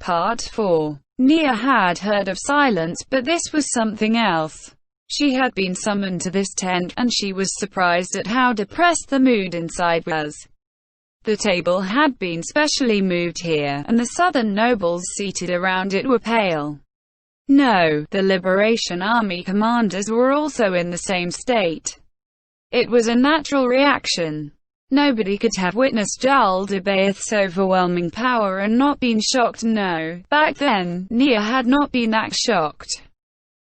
Part 4. Nia had heard of silence, but this was something else. She had been summoned to this tent, and she was surprised at how depressed the mood inside was. The table had been specially moved here, and the southern nobles seated around it were pale. No, the Liberation Army commanders were also in the same state. It was a natural reaction. Nobody could have witnessed Jaldabaoth's overwhelming power and not been shocked. No, back then, Nia had not been that shocked.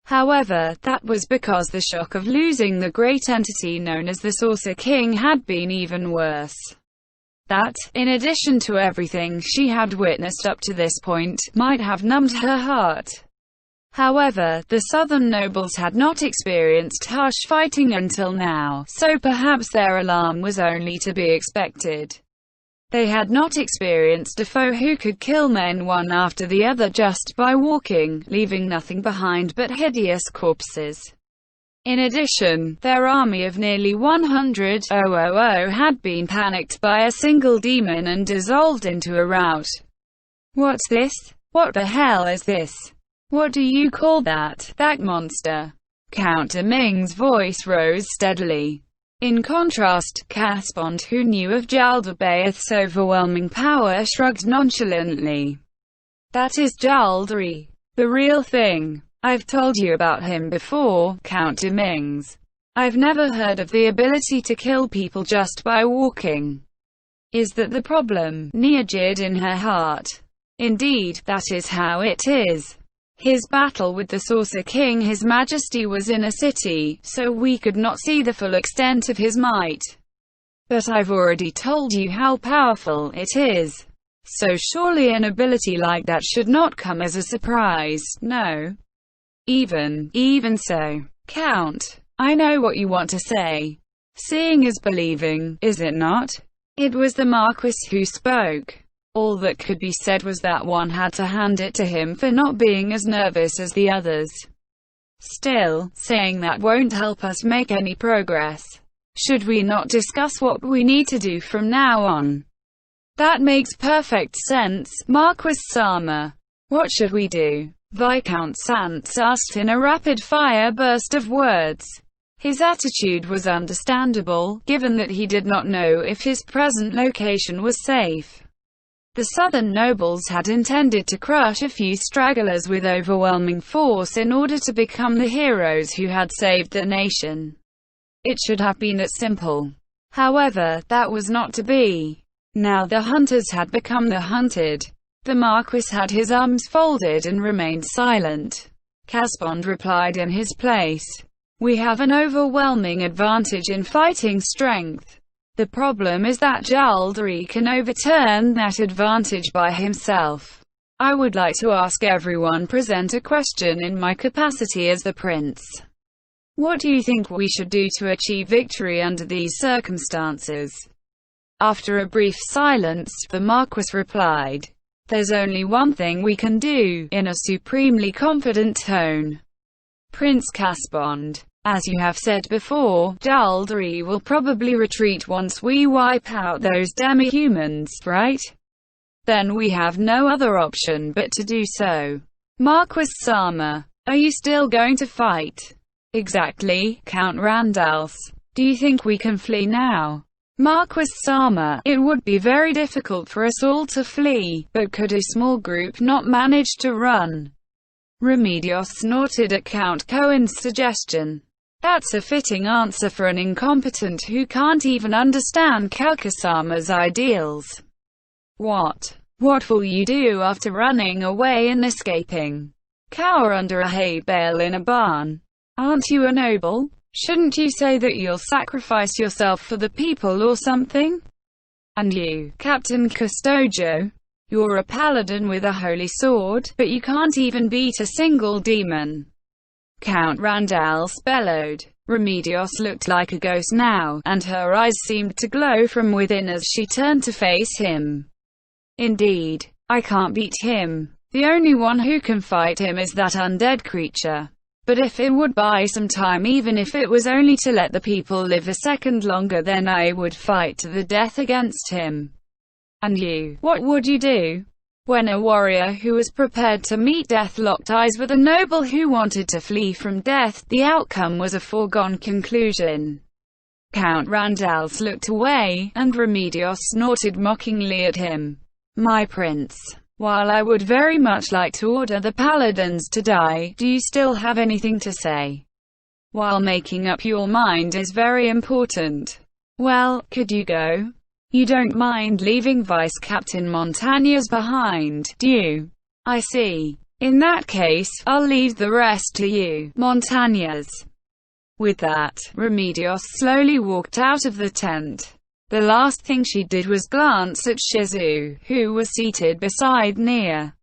However, that was because the shock of losing the great entity known as the Saucer King had been even worse. That, in addition to everything she had witnessed up to this point, might have numbed her heart. However, the southern nobles had not experienced harsh fighting until now, so perhaps their alarm was only to be expected. They had not experienced a foe who could kill men one after the other just by walking, leaving nothing behind but hideous corpses. In addition, their army of nearly 100,000 had been panicked by a single demon and dissolved into a rout. What's this? What the hell is this? What do you call that? That monster? Count Deming's voice rose steadily. In contrast, Caspond, who knew of Jaldabaoth's overwhelming power, shrugged nonchalantly. That is Jaldari. The real thing. I've told you about him before, Count Demings. I've never heard of the ability to kill people just by walking. Is that the problem? Nia jeered in her heart. Indeed, that is how it is. His battle with the Saucer King, His Majesty, was in a city, so we could not see the full extent of his might. But I've already told you how powerful it is. So surely an ability like that should not come as a surprise, no? Even so. Count, I know what you want to say. Seeing is believing, is it not? It was the Marquis who spoke. All that could be said was that one had to hand it to him for not being as nervous as the others. Still, saying that won't help us make any progress. Should we not discuss what we need to do from now on? That makes perfect sense, Marquis Sama. What should we do? Viscount Santz asked in a rapid-fire burst of words. His attitude was understandable, given that he did not know if his present location was safe. The southern nobles had intended to crush a few stragglers with overwhelming force in order to become the heroes who had saved the nation. It should have been that simple. However, that was not to be. Now the hunters had become the hunted. The Marquis had his arms folded and remained silent. Caspond replied in his place. We have an overwhelming advantage in fighting strength. The problem is that Jaldari can overturn that advantage by himself. I would like to ask everyone present a question in my capacity as the prince. What do you think we should do to achieve victory under these circumstances? After a brief silence, the Marquis replied. There's only one thing we can do, in a supremely confident tone. Prince Caspond. As you have said before, Jaldari will probably retreat once we wipe out those demi-humans, right? Then we have no other option but to do so. Marquis Sama, are you still going to fight? Exactly, Count Randals. Do you think we can flee now? Marquis Sama, it would be very difficult for us all to flee, but could a small group not manage to run? Remedios snorted at Count Cohen's suggestion. That's a fitting answer for an incompetent who can't even understand Kakasama's ideals. What will you do after running away and escaping? Cower under a hay bale in a barn? Aren't you a noble? Shouldn't you say that you'll sacrifice yourself for the people or something? And you, Captain Custodio? You're a paladin with a holy sword, but you can't even beat a single demon. Count Randals bellowed. Remedios looked like a ghost now, and her eyes seemed to glow from within as she turned to face him. Indeed, I can't beat him. The only one who can fight him is that undead creature. But if it would buy some time, even if it was only to let the people live a second longer, then I would fight to the death against him. And you, what would you do? When a warrior who was prepared to meet death locked eyes with a noble who wanted to flee from death, the outcome was a foregone conclusion. Count Randals looked away, and Remedios snorted mockingly at him. "My prince, while I would very much like to order the paladins to die, do you still have anything to say? While making up your mind is very important. Well, could you go? You don't mind leaving Vice Captain Montañas behind, do you? I see. In that case, I'll leave the rest to you, Montañas." With that, Remedios slowly walked out of the tent. The last thing she did was glance at Shizu, who was seated beside Nia.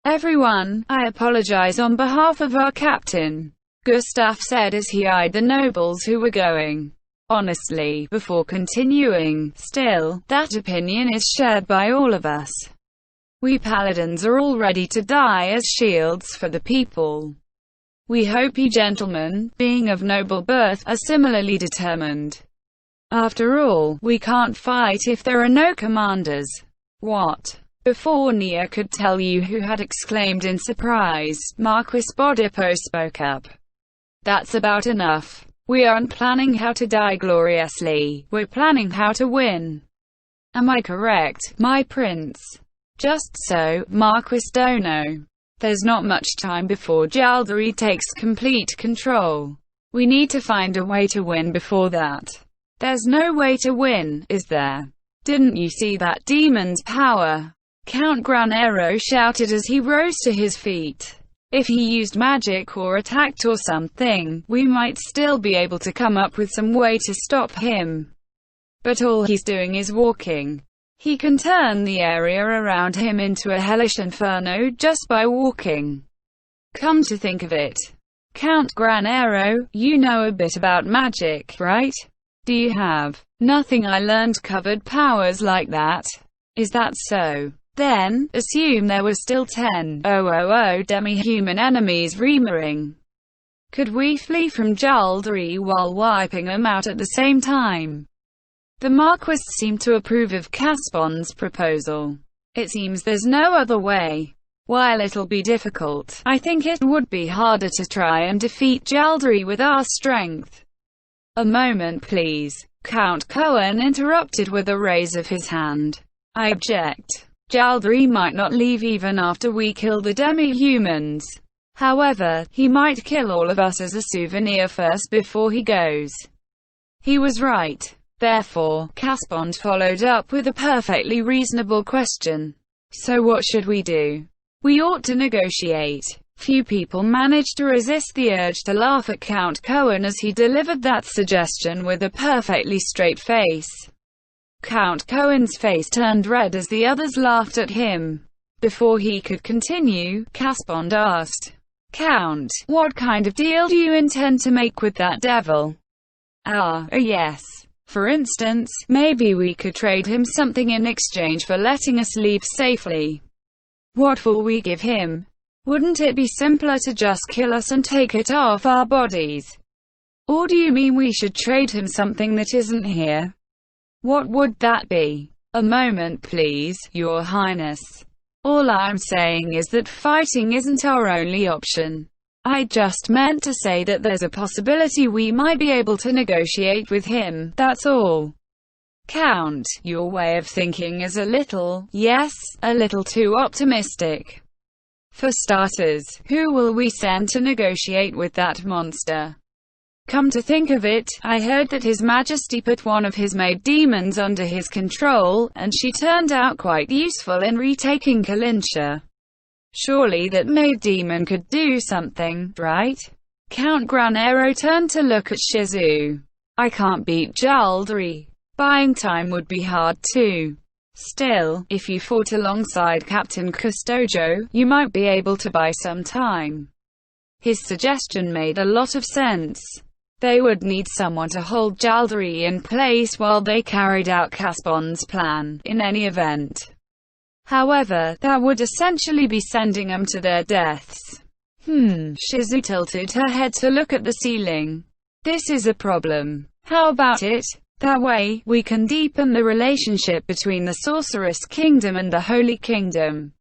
"Everyone, I apologize on behalf of our captain," Gustav said as he eyed the nobles who were going. "Honestly," before continuing, "still, that opinion is shared by all of us. We paladins are all ready to die as shields for the people. We hope you gentlemen, being of noble birth, are similarly determined. After all, we can't fight if there are no commanders." "What?" Before Nia could tell you who had exclaimed in surprise, Marquis Bodipo spoke up. "That's about enough. We aren't planning how to die gloriously, we're planning how to win. Am I correct, my prince?" "Just so, Marquis Dono. There's not much time before Jaldari takes complete control. We need to find a way to win before that." "There's no way to win, is there? Didn't you see that demon's power?" Count Granero shouted as he rose to his feet. "If he used magic or attacked or something, we might still be able to come up with some way to stop him. But all he's doing is walking. He can turn the area around him into a hellish inferno just by walking. Come to think of it, Count Granero, you know a bit about magic, right? Do you have?" "Nothing I learned covered powers like that." "Is that so? Then, assume there were still 10,000 demi-human enemies rearing. Could we flee from Jaldari while wiping them out at the same time?" The Marquis seemed to approve of Caspon's proposal. "It seems there's no other way. While it'll be difficult, I think it would be harder to try and defeat Jaldari with our strength." "A moment please," Count Cohen interrupted with a raise of his hand. "I object. Jaldari might not leave even after we kill the demi-humans. However, he might kill all of us as a souvenir first before he goes." He was right. Therefore, Caspond followed up with a perfectly reasonable question. "So what should we do?" "We ought to negotiate." Few people managed to resist the urge to laugh at Count Cohen as he delivered that suggestion with a perfectly straight face. Count Cohen's face turned red as the others laughed at him. Before he could continue, Caspond asked, "Count, what kind of deal do you intend to make with that devil?" Yes. For instance, maybe we could trade him something in exchange for letting us leave safely." "What will we give him? Wouldn't it be simpler to just kill us and take it off our bodies? Or do you mean we should trade him something that isn't here?" "What would that be?" "A moment please, Your Highness. All I'm saying is that fighting isn't our only option. I just meant to say that there's a possibility we might be able to negotiate with him, that's all." "Count, your way of thinking is a little, yes, a little too optimistic. For starters, who will we send to negotiate with that monster? Come to think of it, I heard that His Majesty put one of his maid demons under his control, and she turned out quite useful in retaking Kalincha. Surely that maid demon could do something, right?" Count Granero turned to look at Shizu. "I can't beat Jaldari. Buying time would be hard too. Still, if you fought alongside Captain Custodio, you might be able to buy some time." His suggestion made a lot of sense. They would need someone to hold Jaldari in place while they carried out Caspond's plan, in any event. However, that would essentially be sending them to their deaths. Shizu tilted her head to look at the ceiling. "This is a problem. How about it? That way, we can deepen the relationship between the Sorceress Kingdom and the Holy Kingdom.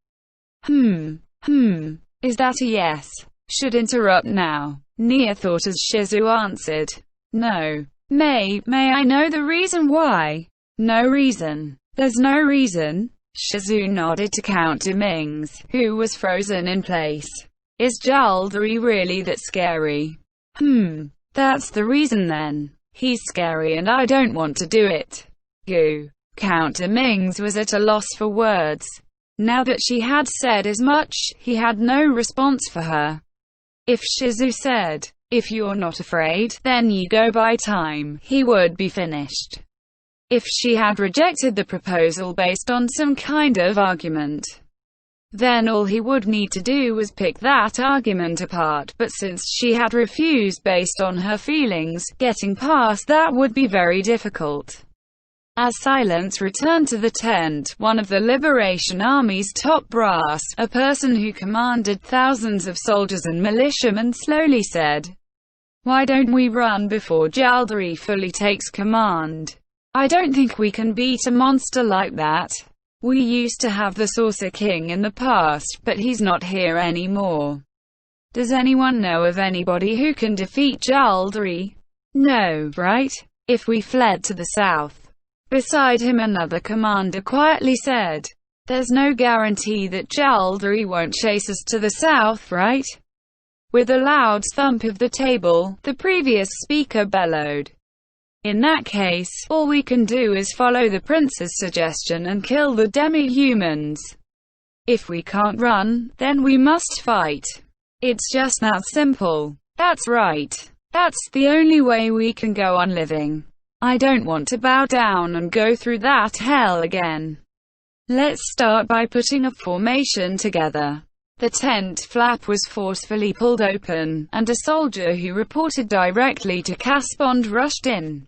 Is that a yes? Should interrupt now. Nia thought as Shizu answered. No. May I know the reason why? No reason. There's no reason. Shizu nodded to Count Demings, who was frozen in place. Is Jaldari really that scary? That's the reason then. He's scary and I don't want to do it. Goo. Count Demings was at a loss for words. Now that she had said as much, he had no response for her. If Shizu said, "If you're not afraid, then you go by time," he would be finished. If she had rejected the proposal based on some kind of argument, then all he would need to do was pick that argument apart, but since she had refused based on her feelings, getting past that would be very difficult. As silence returned to the tent, one of the Liberation Army's top brass, a person who commanded thousands of soldiers and militiamen, slowly said, "Why don't we run before Jaldari fully takes command? I don't think we can beat a monster like that. We used to have the Saucer King in the past, but he's not here anymore. Does anyone know of anybody who can defeat Jaldari? No, right? If we fled to the south." Beside him another commander quietly said, "There's no guarantee that Jaldari won't chase us to the south, right?" With a loud thump of the table, the previous speaker bellowed, "In that case, all we can do is follow the prince's suggestion and kill the demi-humans. If we can't run, then we must fight. It's just that simple." "That's right. That's the only way we can go on living. I don't want to bow down and go through that hell again. Let's start by putting a formation together." The tent flap was forcefully pulled open, and a soldier who reported directly to Caspond rushed in.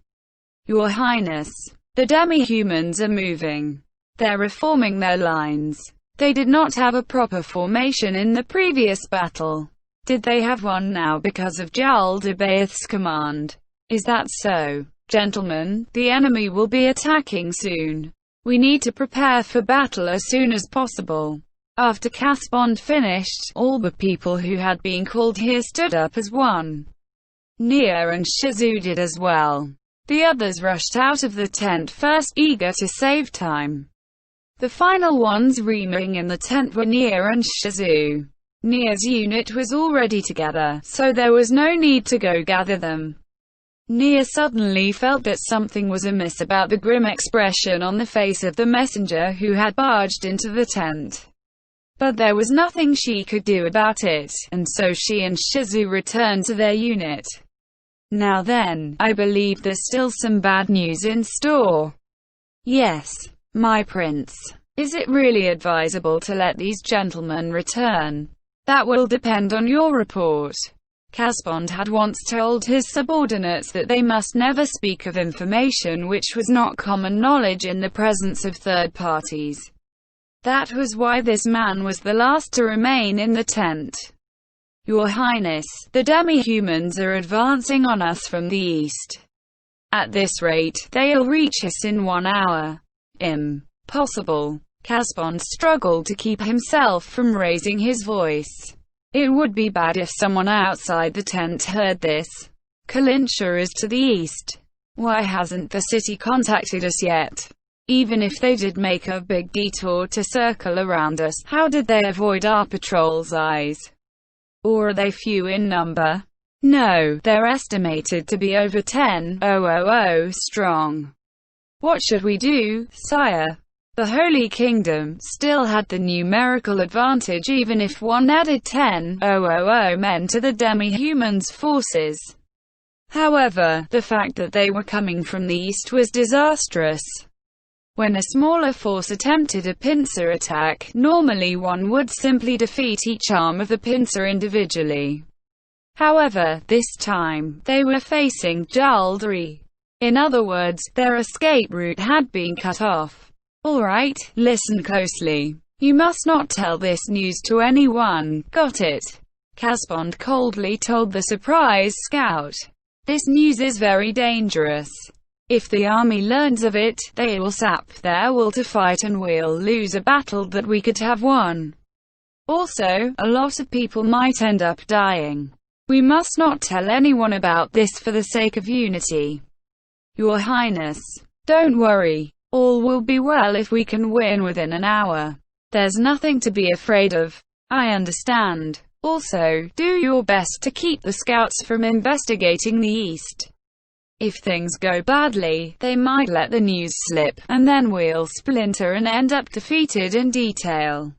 "Your Highness, the demi-humans are moving. They're reforming their lines. They did not have a proper formation in the previous battle. Did they have one now because of Jaldabaoth's command? Is that so? Gentlemen, the enemy will be attacking soon. We need to prepare for battle as soon as possible." After Caspond finished, all the people who had been called here stood up as one. Nia and Shizu did as well. The others rushed out of the tent first, eager to save time. The final ones remaining in the tent were Nia and Shizu. Nia's unit was already together, so there was no need to go gather them. Nia suddenly felt that something was amiss about the grim expression on the face of the messenger who had barged into the tent. But there was nothing she could do about it, and so she and Shizu returned to their unit. "Now then, I believe there's still some bad news in store." "Yes, my prince. Is it really advisable to let these gentlemen return?" "That will depend on your report." Caspond had once told his subordinates that they must never speak of information which was not common knowledge in the presence of third parties. That was why this man was the last to remain in the tent. "Your Highness, the demi-humans are advancing on us from the east. At this rate, they'll reach us in 1 hour. Impossible." Caspond struggled to keep himself from raising his voice. It would be bad if someone outside the tent heard this. "Kalincha is to the east. Why hasn't the city contacted us yet? Even if they did make a big detour to circle around us, how did they avoid our patrol's eyes? Or are they few in number?" "No, they're estimated to be over 10,000 strong." "What should we do, sire?" The Holy Kingdom still had the numerical advantage even if one added 10,000 men to the demi-humans' forces. However, the fact that they were coming from the east was disastrous. When a smaller force attempted a pincer attack, normally one would simply defeat each arm of the pincer individually. However, this time, they were facing Jaldari. In other words, their escape route had been cut off. "All right, listen closely. You must not tell this news to anyone, got it?" Caspond coldly told the surprise scout. "This news is very dangerous. If the army learns of it, they will sap their will to fight and we'll lose a battle that we could have won." Also, a lot of people might end up dying. We must not tell anyone about this for the sake of unity. Your Highness, don't worry. All will be well if we can win within an hour. There's nothing to be afraid of. I understand. Also, do your best to keep the scouts from investigating the east. If things go badly, they might let the news slip, and then we'll splinter and end up defeated in detail.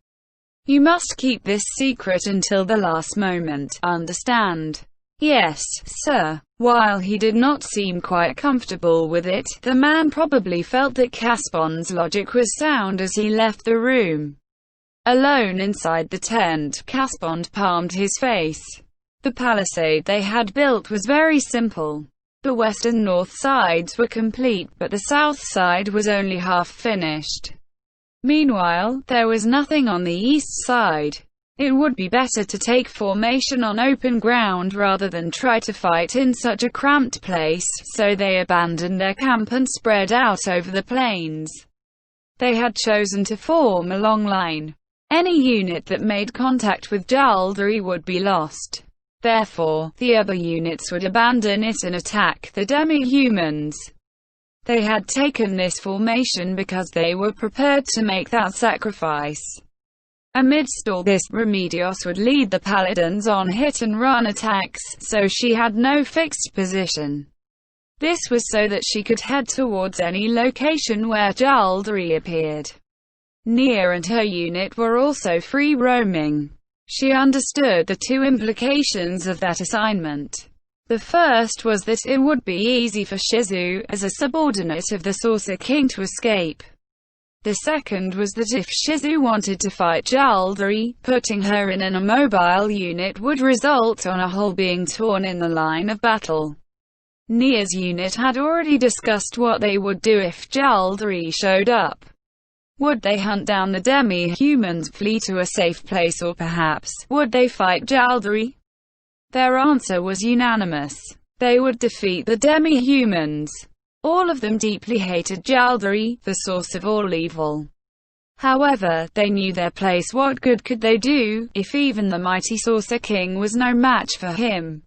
You must keep this secret until the last moment, understand? Yes, sir. While he did not seem quite comfortable with it, the man probably felt that Caspon's logic was sound as he left the room. Alone inside the tent, Caspond palmed his face. The palisade they had built was very simple. The west and north sides were complete, but the south side was only half finished. Meanwhile, there was nothing on the east side. It would be better to take formation on open ground rather than try to fight in such a cramped place, so they abandoned their camp and spread out over the plains. They had chosen to form a long line. Any unit that made contact with Jaldari would be lost. Therefore, the other units would abandon it and attack the demi-humans. They had taken this formation because they were prepared to make that sacrifice. Amidst all this, Remedios would lead the paladins on hit-and-run attacks, so she had no fixed position. This was so that she could head towards any location where Jaldari appeared. Nia and her unit were also free roaming. She understood the two implications of that assignment. The first was that it would be easy for Shizu, as a subordinate of the Saucer King, to escape. The second was that if Shizu wanted to fight Jaldari, putting her in an immobile unit would result on a hole being torn in the line of battle. Nia's unit had already discussed what they would do if Jaldari showed up. Would they hunt down the demi-humans, flee to a safe place, or perhaps, would they fight Jaldari? Their answer was unanimous. They would defeat the demi-humans. All of them deeply hated Jaldari, the source of all evil. However, they knew their place. What good could they do, if even the mighty Saucer King was no match for him?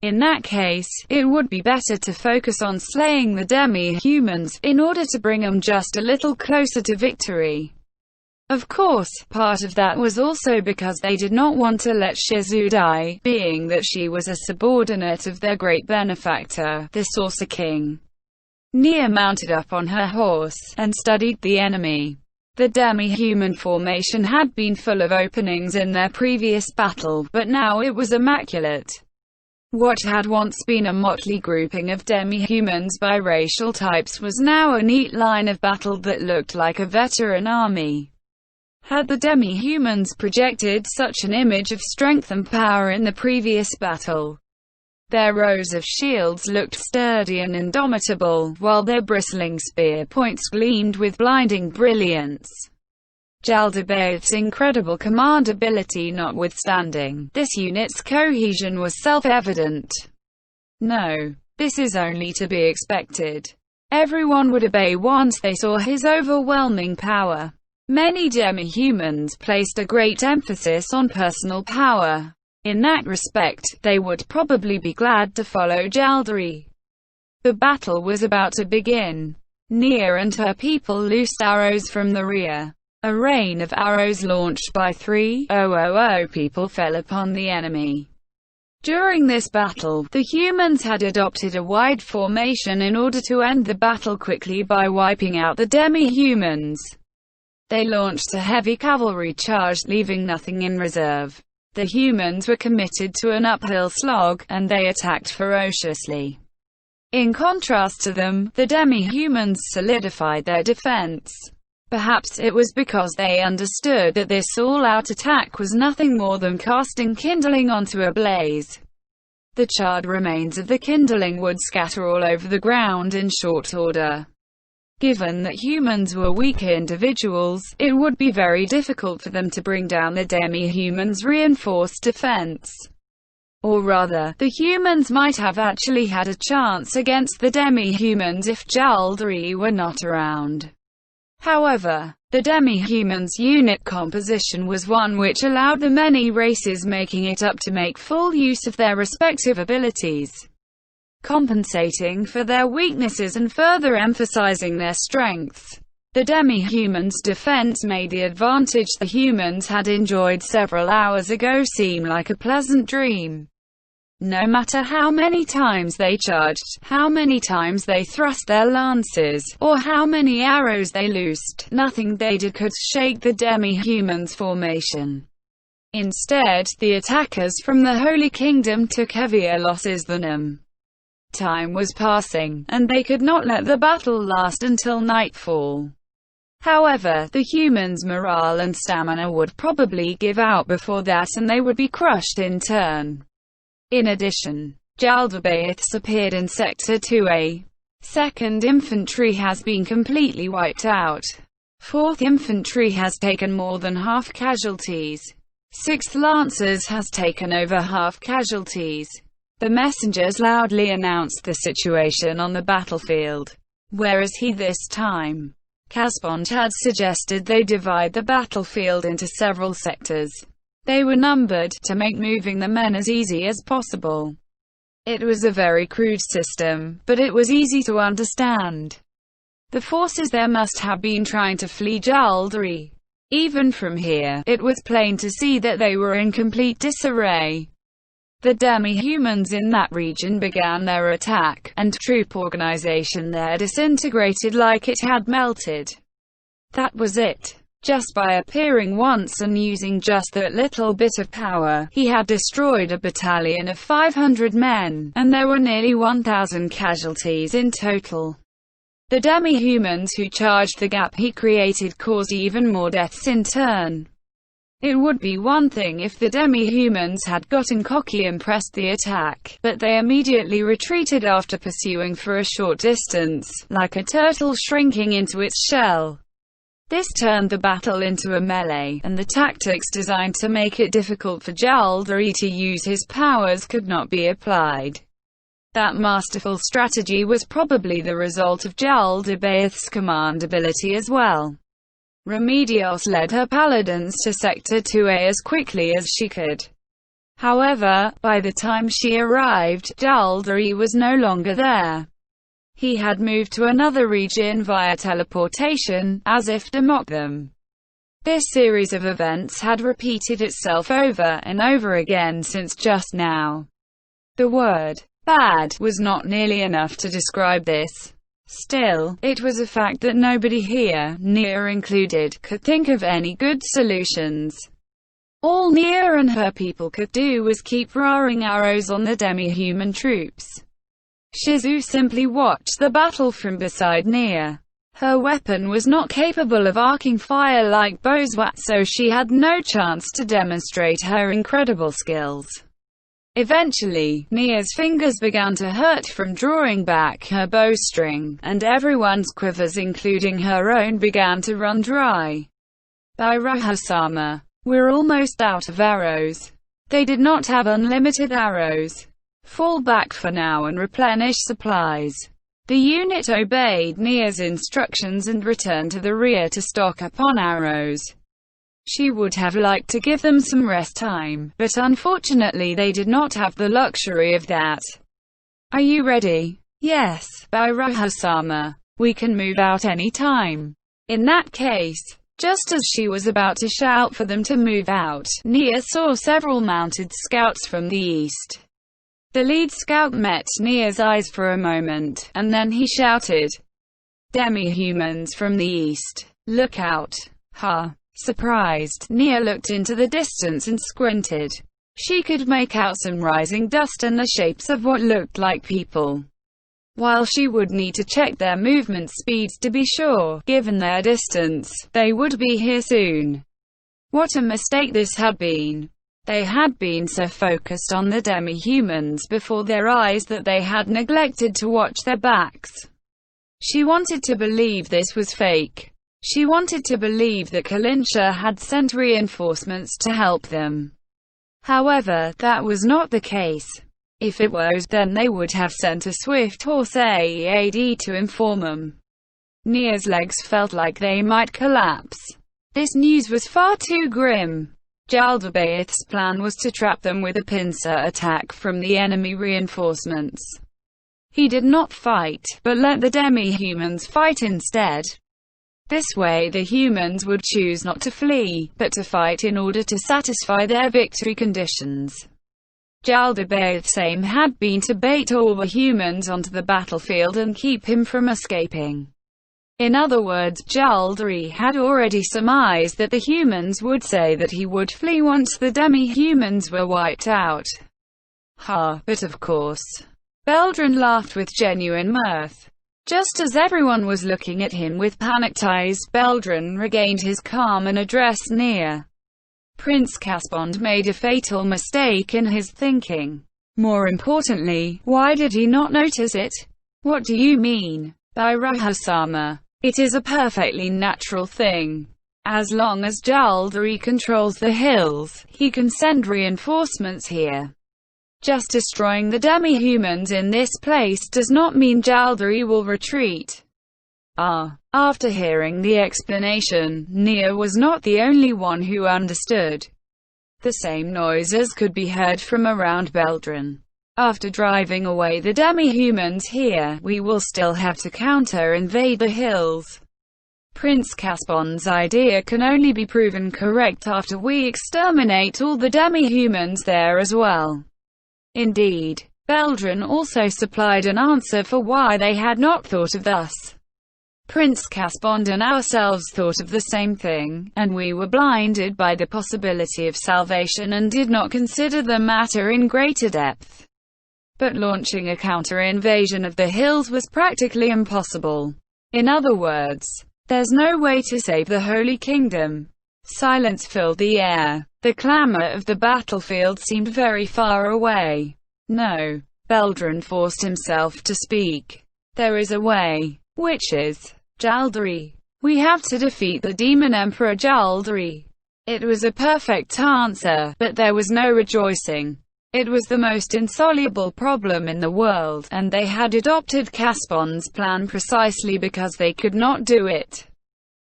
In that case, it would be better to focus on slaying the demi-humans, in order to bring them just a little closer to victory. Of course, part of that was also because they did not want to let Shizu die, being that she was a subordinate of their great benefactor, the Saucer King. Nia mounted up on her horse, and studied the enemy. The demi-human formation had been full of openings in their previous battle, but now it was immaculate. What had once been a motley grouping of demi-humans by racial types was now a neat line of battle that looked like a veteran army. Had the demi-humans projected such an image of strength and power in the previous battle? Their rows of shields looked sturdy and indomitable, while their bristling spear points gleamed with blinding brilliance. Jaldabaoth's incredible command ability notwithstanding, this unit's cohesion was self-evident. No, this is only to be expected. Everyone would obey once they saw his overwhelming power. Many demi-humans placed a great emphasis on personal power. In that respect, they would probably be glad to follow Jaldari. The battle was about to begin. Nia and her people loosed arrows from the rear. A rain of arrows launched by 3,000 people fell upon the enemy. During this battle, the humans had adopted a wide formation in order to end the battle quickly by wiping out the demi-humans. They launched a heavy cavalry charge, leaving nothing in reserve. The humans were committed to an uphill slog, and they attacked ferociously. In contrast to them, the demi-humans solidified their defense. Perhaps it was because they understood that this all-out attack was nothing more than casting kindling onto a blaze. The charred remains of the kindling would scatter all over the ground in short order. Given that humans were weak individuals, it would be very difficult for them to bring down the demi-humans' reinforced defense. Or rather, the humans might have actually had a chance against the demi-humans if Jaldari were not around. However, The demi-humans' unit composition was one which allowed the many races making it up to make full use of their respective abilities, compensating for their weaknesses and further emphasizing their strengths. The demi-humans' defense made the advantage the humans had enjoyed several hours ago seem like a pleasant dream. No matter how many times they charged, how many times they thrust their lances, or how many arrows they loosed, nothing they did could shake the demi-humans' formation. Instead, the attackers from the Holy Kingdom took heavier losses than them. Time was passing, and they could not let the battle last until nightfall. However, the humans' morale and stamina would probably give out before that and they would be crushed in turn. In addition, Jaldabaoths appeared in Sector 2A. 2nd Infantry has been completely wiped out. 4th Infantry has taken more than half casualties. 6th Lancers has taken over half casualties. The messengers loudly announced the situation on the battlefield. Where is he this time? Casbon had suggested they divide the battlefield into several sectors. They were numbered, to make moving the men as easy as possible. It was a very crude system, but it was easy to understand. The forces there must have been trying to flee Jaldari. Even from here, it was plain to see that they were in complete disarray. The demi-humans in that region began their attack, and troop organization there disintegrated like it had melted. That was it. Just by appearing once and using just that little bit of power, he had destroyed a battalion of 500 men, and there were nearly 1,000 casualties in total. The demi-humans who charged the gap he created caused even more deaths in turn. It would be one thing if the demi-humans had gotten cocky and pressed the attack, but they immediately retreated after pursuing for a short distance, like a turtle shrinking into its shell. This turned the battle into a melee, and the tactics designed to make it difficult for Jaldari to use his powers could not be applied. That masterful strategy was probably the result of Jaldabaoth's command ability as well. Remedios led her paladins to Sector 2A as quickly as she could. However, by the time she arrived, Jaldari was no longer there. He had moved to another region via teleportation, as if to mock them. This series of events had repeated itself over and over again since just now. The word, bad, was not nearly enough to describe this. Still, it was a fact that nobody here, Nia included, could think of any good solutions. All Nia and her people could do was keep roaring arrows on the demi-human troops. Shizu simply watched the battle from beside Nia. Her weapon was not capable of arcing fire like Bozwat, so she had no chance to demonstrate her incredible skills. Eventually, Nia's fingers began to hurt from drawing back her bowstring, and everyone's quivers including her own began to run dry. By Rahasama, we're almost out of arrows. They did not have unlimited arrows. Fall back for now and replenish supplies. The unit obeyed Nia's instructions and returned to the rear to stock up on arrows. She would have liked to give them some rest time, but unfortunately they did not have the luxury of that. Are you ready? Yes, by Rahasama. We can move out any time. In that case, just as she was about to shout for them to move out, Nia saw several mounted scouts from the east. The lead scout met Nia's eyes for a moment, and then he shouted, "Demi-humans from the east. Look out." Ha! Surprised, Nia looked into the distance and squinted. She could make out some rising dust and the shapes of what looked like people. While she would need to check their movement speeds to be sure, given their distance, they would be here soon. What a mistake this had been. They had been so focused on the demi-humans before their eyes that they had neglected to watch their backs. She wanted to believe this was fake. She wanted to believe that Kalinsha had sent reinforcements to help them. However, that was not the case. If it was, then they would have sent a swift horse AED to inform them. Nia's legs felt like they might collapse. This news was far too grim. Jaldabaoth's plan was to trap them with a pincer attack from the enemy reinforcements. He did not fight, but let the demi-humans fight instead. This way the humans would choose not to flee, but to fight in order to satisfy their victory conditions. Jaldabaoth's aim had been to bait all the humans onto the battlefield and keep him from escaping. In other words, Jaldari had already surmised that the humans would say that he would flee once the demi-humans were wiped out. Ha, but of course. Beldrin laughed with genuine mirth. Just as everyone was looking at him with panicked eyes, Beldrin regained his calm and addressed Nia. Prince Caspond made a fatal mistake in his thinking. More importantly, why did he not notice it? What do you mean by Rahasama? It is a perfectly natural thing. As long as Jaldari controls the hills, he can send reinforcements here. Just destroying the demi-humans in this place does not mean Jaldari will retreat. After hearing the explanation, Nia was not the only one who understood. The same noises could be heard from around Beldrin. After driving away the demi-humans here, we will still have to counter-invade the hills. Prince Caspond's idea can only be proven correct after we exterminate all the demi-humans there as well. Indeed, Beldrin also supplied an answer for why they had not thought of thus. Prince Caspond and ourselves thought of the same thing, and we were blinded by the possibility of salvation and did not consider the matter in greater depth. But launching a counter-invasion of the hills was practically impossible. In other words, there's no way to save the Holy Kingdom. Silence filled the air. The clamor of the battlefield seemed very far away. No. Beldrin forced himself to speak. There is a way. Which is, Jaldari. We have to defeat the Demon Emperor Jaldari. It was a perfect answer, but there was no rejoicing. It was the most insoluble problem in the world, and they had adopted Caspond's plan precisely because they could not do it.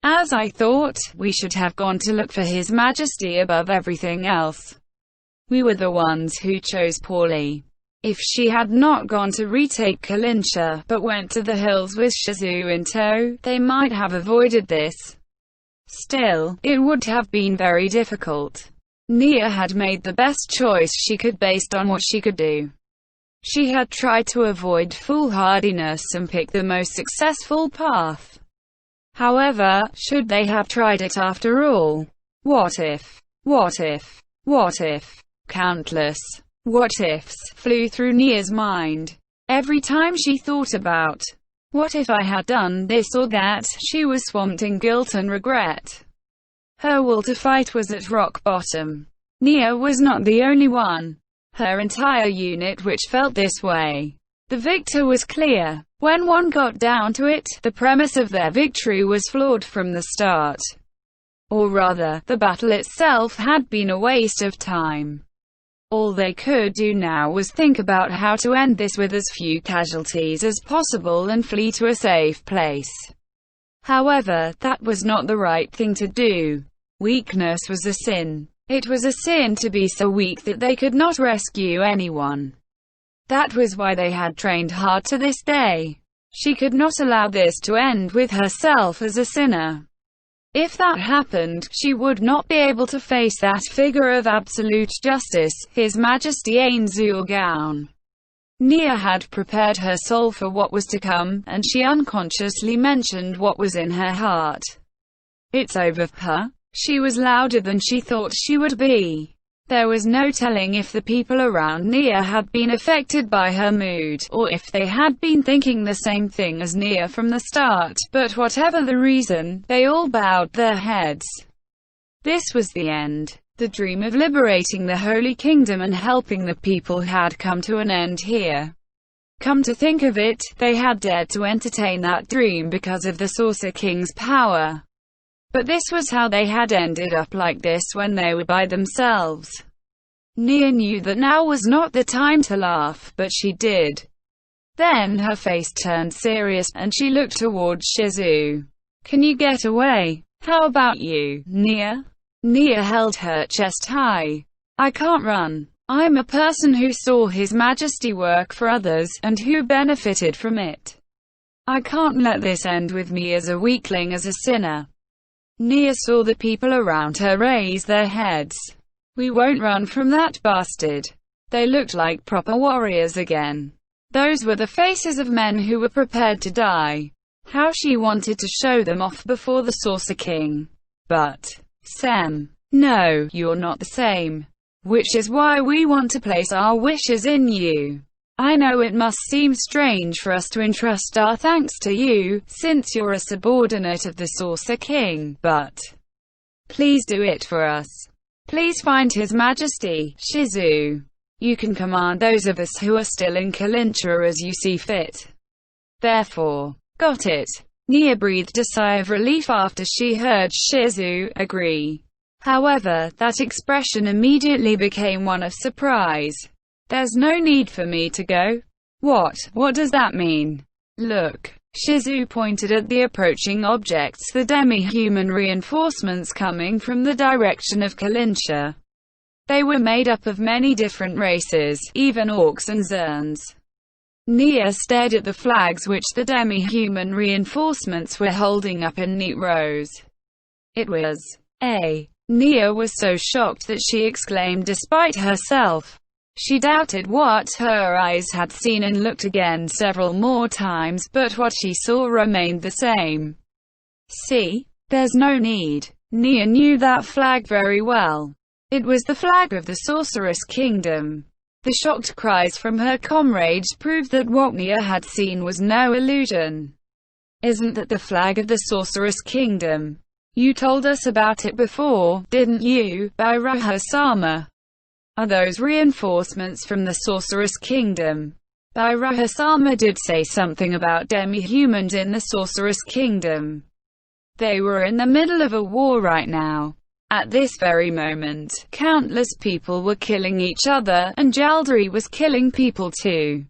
As I thought, we should have gone to look for His Majesty above everything else. We were the ones who chose poorly. If she had not gone to retake Kalinsha, but went to the hills with Shizu in tow, they might have avoided this. Still, it would have been very difficult. Nia had made the best choice she could based on what she could do. She had tried to avoid foolhardiness and pick the most successful path. However, should they have tried it after all? What if? What if? What if? Countless what-ifs flew through Nia's mind. Every time she thought about, what if I had done this or that, she was swamped in guilt and regret. Her will to fight was at rock bottom. Nia was not the only one. Her entire unit which felt this way. The victor was clear. When one got down to it, the premise of their victory was flawed from the start. Or rather, the battle itself had been a waste of time. All they could do now was think about how to end this with as few casualties as possible and flee to a safe place. However, that was not the right thing to do. Weakness was a sin. It was a sin to be so weak that they could not rescue anyone. That was why they had trained hard to this day. She could not allow this to end with herself as a sinner. If that happened, she would not be able to face that figure of absolute justice, His Majesty Ainzul. Nia had prepared her soul for what was to come, and she unconsciously mentioned what was in her heart. It's over, huh? She was louder than she thought she would be. There was no telling if the people around Nia had been affected by her mood, or if they had been thinking the same thing as Nia from the start, but whatever the reason, they all bowed their heads. This was the end. The dream of liberating the Holy Kingdom and helping the people had come to an end here. Come to think of it, they had dared to entertain that dream because of the Saucer King's power. But this was how they had ended up like this when they were by themselves. Nia knew that now was not the time to laugh, but she did. Then her face turned serious, and she looked towards Shizu. Can you get away? How about you, Nia? Nia held her chest high. I can't run. I'm a person who saw His Majesty work for others, and who benefited from it. I can't let this end with me as a weakling, as a sinner. Nia saw the people around her raise their heads. We won't run from that bastard. They looked like proper warriors again. Those were the faces of men who were prepared to die. How she wanted to show them off before the Saucer King. But, Sem, no, you're not the same. Which is why we want to place our wishes in you. I know it must seem strange for us to entrust our thanks to you, since you're a subordinate of the Saucer King, but please do it for us. Please find His Majesty, Shizu. You can command those of us who are still in Kalincha as you see fit. Therefore, got it. Nia breathed a sigh of relief after she heard Shizu agree. However, that expression immediately became one of surprise. There's no need for me to go. What does that mean? Look. Shizu pointed at the approaching objects, the demi-human reinforcements coming from the direction of Kalincha. They were made up of many different races, even orcs and zerns. Nia stared at the flags which the demi-human reinforcements were holding up in neat rows. It was a. Nia was so shocked that she exclaimed despite herself. She doubted what her eyes had seen and looked again several more times, but what she saw remained the same. See? There's no need. Nia knew that flag very well. It was the flag of the Sorceress Kingdom. The shocked cries from her comrades proved that what Nia had seen was no illusion. Isn't that the flag of the Sorceress Kingdom? You told us about it before, didn't you, Bairoha-sama? Are those reinforcements from the Sorceress Kingdom? Bairoha-sama did say something about demi-humans in the Sorceress Kingdom. They were in the middle of a war right now. At this very moment, countless people were killing each other, and Jaldari was killing people too.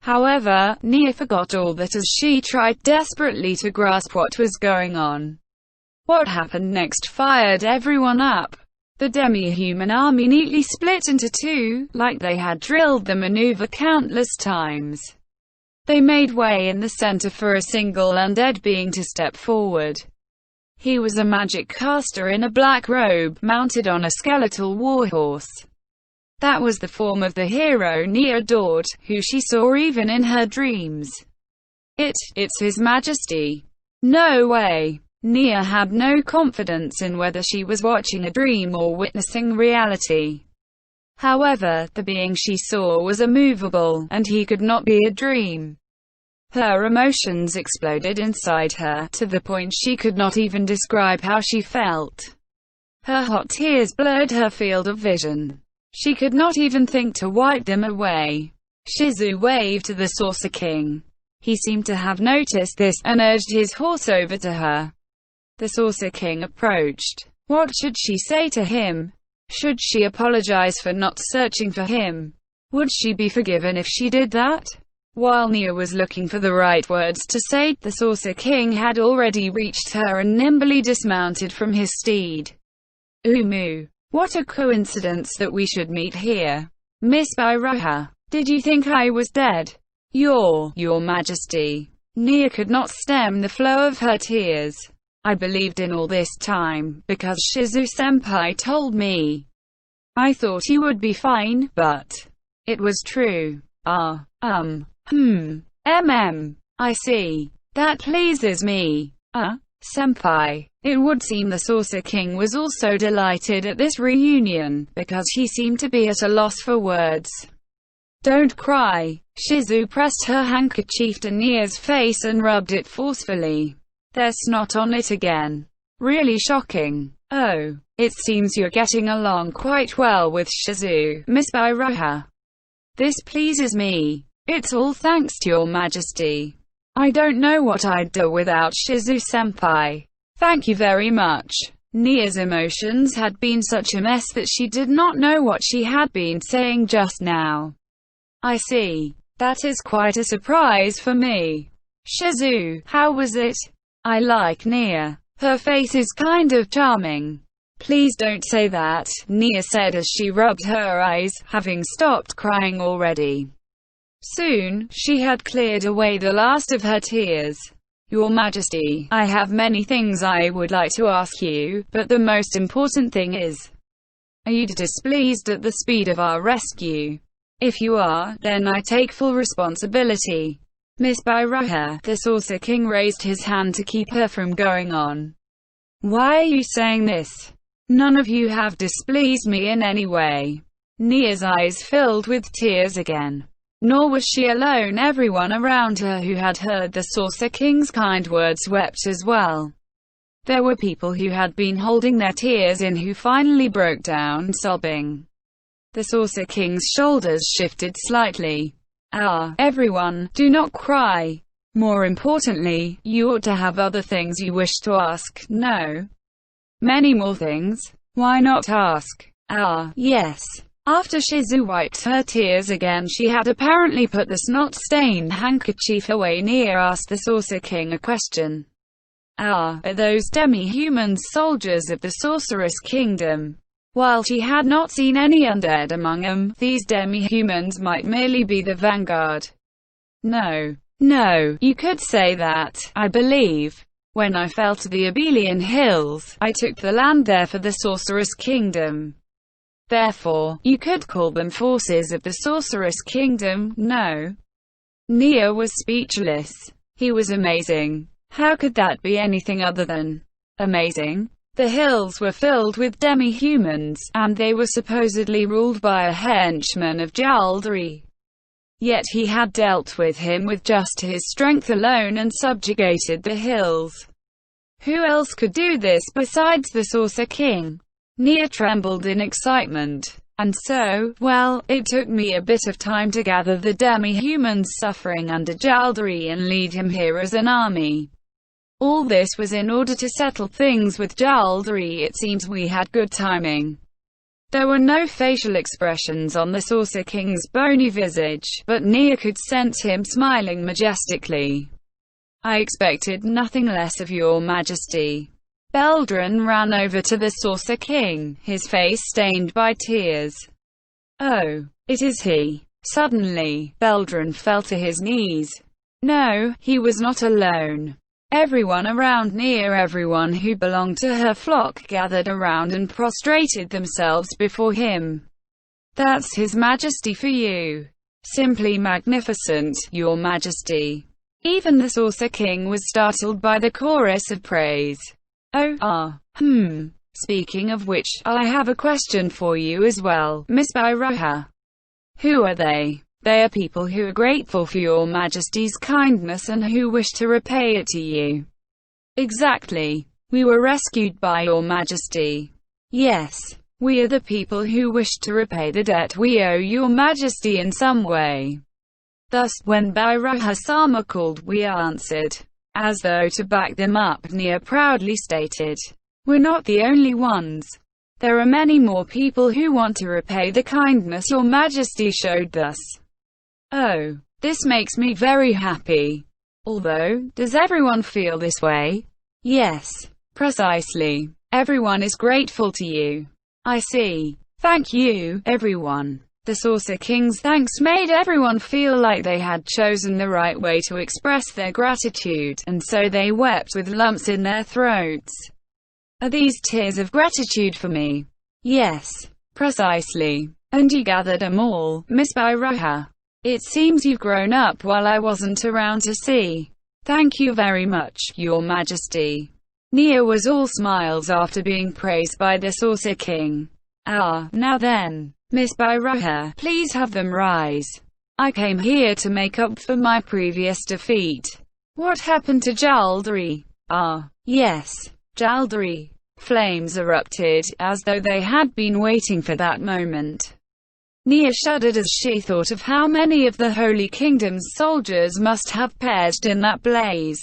However, Nia forgot all that as she tried desperately to grasp what was going on. What happened next fired everyone up. The demi-human army neatly split into two, like they had drilled the maneuver countless times. They made way in the center for a single undead being to step forward. He was a magic caster in a black robe, mounted on a skeletal warhorse. That was the form of the hero Nia adored, who she saw even in her dreams. It's His Majesty. No way. Nia had no confidence in whether she was watching a dream or witnessing reality. However, the being she saw was immovable, and he could not be a dream. Her emotions exploded inside her, to the point she could not even describe how she felt. Her hot tears blurred her field of vision. She could not even think to wipe them away. Shizu waved to the Saucer King. He seemed to have noticed this, and urged his horse over to her. The Saucer King approached. What should she say to him? Should she apologize for not searching for him? Would she be forgiven if she did that? While Nia was looking for the right words to say, the Saucer King had already reached her and nimbly dismounted from his steed. Umu. What a coincidence that we should meet here. Miss Bairoha. Did you think I was dead? Your Majesty. Nia could not stem the flow of her tears. I believed in all this time, because Shizu-senpai told me. I thought he would be fine, but it was true. I see. That pleases me. Senpai. It would seem the Saucer King was also delighted at this reunion, because he seemed to be at a loss for words. Don't cry. Shizu pressed her handkerchief to Nia's face and rubbed it forcefully. There's snot on it again. Really shocking. Oh, it seems you're getting along quite well with Shizu, Miss Bairoha. This pleases me. It's all thanks to your Majesty. I don't know what I'd do without Shizu-senpai. Thank you very much. Nia's emotions had been such a mess that she did not know what she had been saying just now. I see. That is quite a surprise for me. Shizu, how was it? I like Nia. Her face is kind of charming. Please don't say that, Nia said as she rubbed her eyes, having stopped crying already. Soon, she had cleared away the last of her tears. Your Majesty, I have many things I would like to ask you, but the most important thing is, are you displeased at the speed of our rescue? If you are, then I take full responsibility. Miss Bairoha, the Saucer King raised his hand to keep her from going on. Why are you saying this? None of you have displeased me in any way. Nia's eyes filled with tears again. Nor was she alone, everyone around her who had heard the Saucer King's kind words wept as well. There were people who had been holding their tears in who finally broke down sobbing. The Saucer King's shoulders shifted slightly. Ah, everyone, do not cry. More importantly, you ought to have other things you wish to ask, no? Many more things. Why not ask? Ah, yes. After Shizu wiped her tears again, she had apparently put the snot-stained handkerchief away. Nia asked the Saucer King a question. Ah, are those demi-humans soldiers of the Sorceress Kingdom? While she had not seen any undead among them, these demi-humans might merely be the vanguard. No, you could say that, I believe. When I fell to the Abelian Hills, I took the land there for the Sorceress Kingdom. Therefore, you could call them forces of the Sorceress Kingdom, no? Nia was speechless. He was amazing. How could that be anything other than amazing? The hills were filled with demi-humans, and they were supposedly ruled by a henchman of Jaldri. Yet he had dealt with him with just his strength alone and subjugated the hills. Who else could do this besides the Saucer King? Nia trembled in excitement. And so, well, it took me a bit of time to gather the demi-humans suffering under Jaldri and lead him here as an army. All this was in order to settle things with Jaldri. It seems we had good timing. There were no facial expressions on the Saucer King's bony visage, but Nia could sense him smiling majestically. I expected nothing less of your Majesty. Beldrin ran over to the Saucer King, his face stained by tears. Oh, it is he. Suddenly, Beldrin fell to his knees. No, he was not alone. Everyone around Nia, everyone who belonged to her flock, gathered around and prostrated themselves before him. That's His Majesty for you. Simply magnificent, Your Majesty. Even the Saucer King was startled by the chorus of praise. Speaking of which, I have a question for you as well, Miss Bairoha. Who are they? They are people who are grateful for your Majesty's kindness and who wish to repay it to you. Exactly. We were rescued by your Majesty. Yes. We are the people who wish to repay the debt we owe your Majesty in some way. Thus, when Bairoha-sama called, we answered. As though to back them up, Nia proudly stated, we're not the only ones. There are many more people who want to repay the kindness your Majesty showed us. Oh, this makes me very happy. Although, does everyone feel this way? Yes, precisely. Everyone is grateful to you. I see. Thank you, everyone. The Saucer King's thanks made everyone feel like they had chosen the right way to express their gratitude, and so they wept with lumps in their throats. Are these tears of gratitude for me? Yes, precisely. And you gathered them all, Miss Bairoha. It seems you've grown up while I wasn't around to see. Thank you very much, Your Majesty. Nia was all smiles after being praised by the Saucer King. Now then, Miss Bairoha, please have them rise. I came here to make up for my previous defeat. What happened to Jaldri? Yes, Jaldri. Flames erupted, as though they had been waiting for that moment. Nia shuddered as she thought of how many of the Holy Kingdom's soldiers must have perished in that blaze.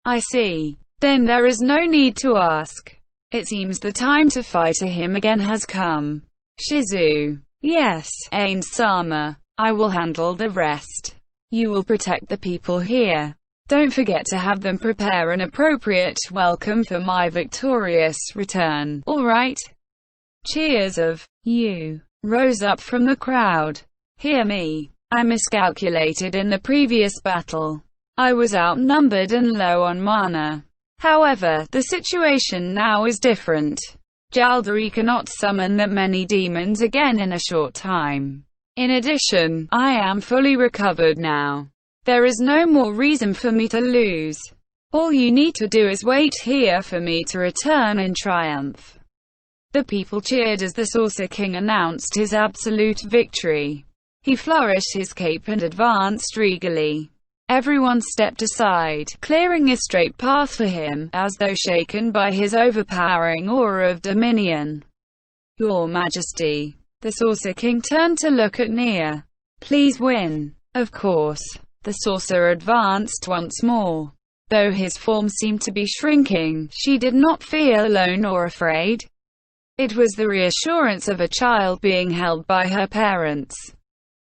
I see. Then there is no need to ask. It seems the time to fight him again has come. Shizu. Yes, Ain-sama. I will handle the rest. You will protect the people here. Don't forget to have them prepare an appropriate welcome for my victorious return, all right?" Cheers of "you" rose up from the crowd. "Hear me. I miscalculated in the previous battle. I was outnumbered and low on mana. However, the situation now is different. Jaldari cannot summon that many demons again in a short time. In addition, I am fully recovered now. There is no more reason for me to lose. All you need to do is wait here for me to return in triumph." The people cheered as the Saucer King announced his absolute victory. He flourished his cape and advanced regally. Everyone stepped aside, clearing a straight path for him, as though shaken by his overpowering aura of dominion. "Your Majesty." The Saucer King turned to look at Nia. "Please win." "Of course." The Saucer advanced once more. Though his form seemed to be shrinking, she did not feel alone or afraid. It was the reassurance of a child being held by her parents.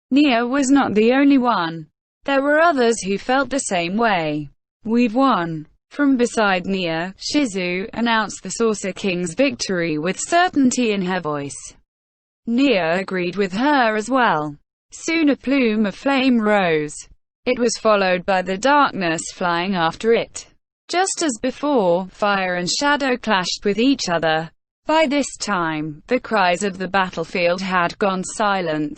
Nia was not the only one. There were others who felt the same way. "We've won." From beside Nia, Shizu announced the Saucer King's victory with certainty in her voice. Nia agreed with her as well. Soon a plume of flame rose. It was followed by the darkness flying after it. Just as before, fire and shadow clashed with each other. By this time, the cries of the battlefield had gone silent.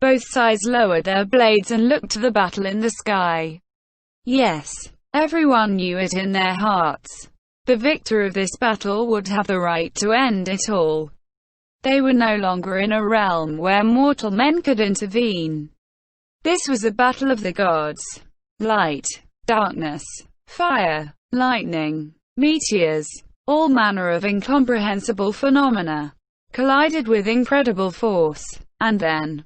Both sides lowered their blades and looked to the battle in the sky. Yes, everyone knew it in their hearts. The victor of this battle would have the right to end it all. They were no longer in a realm where mortal men could intervene. This was a battle of the gods. Light, darkness, fire, lightning, meteors, all manner of incomprehensible phenomena, collided with incredible force. And then,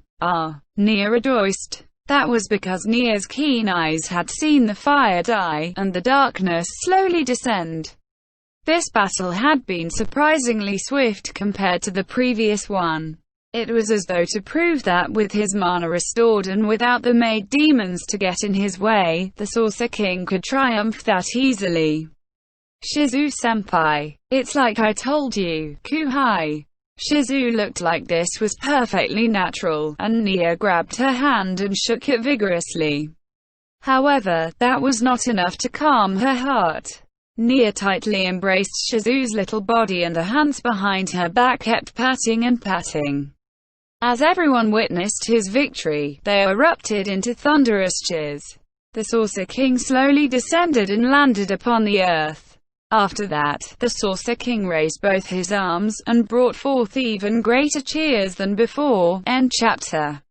Nia rejoiced. That was because Nia's keen eyes had seen the fire die, and the darkness slowly descend. This battle had been surprisingly swift compared to the previous one. It was as though to prove that with his mana restored and without the maid demons to get in his way, the Saucer King could triumph that easily. "Shizu-senpai, it's like I told you, Kuhai." Shizu looked like this was perfectly natural, and Nia grabbed her hand and shook it vigorously. However, that was not enough to calm her heart. Nia tightly embraced Shizu's little body and the hands behind her back kept patting and patting. As everyone witnessed his victory, they erupted into thunderous cheers. The Saucer King slowly descended and landed upon the earth. After that, the Saucer King raised both his arms, and brought forth even greater cheers than before. End chapter.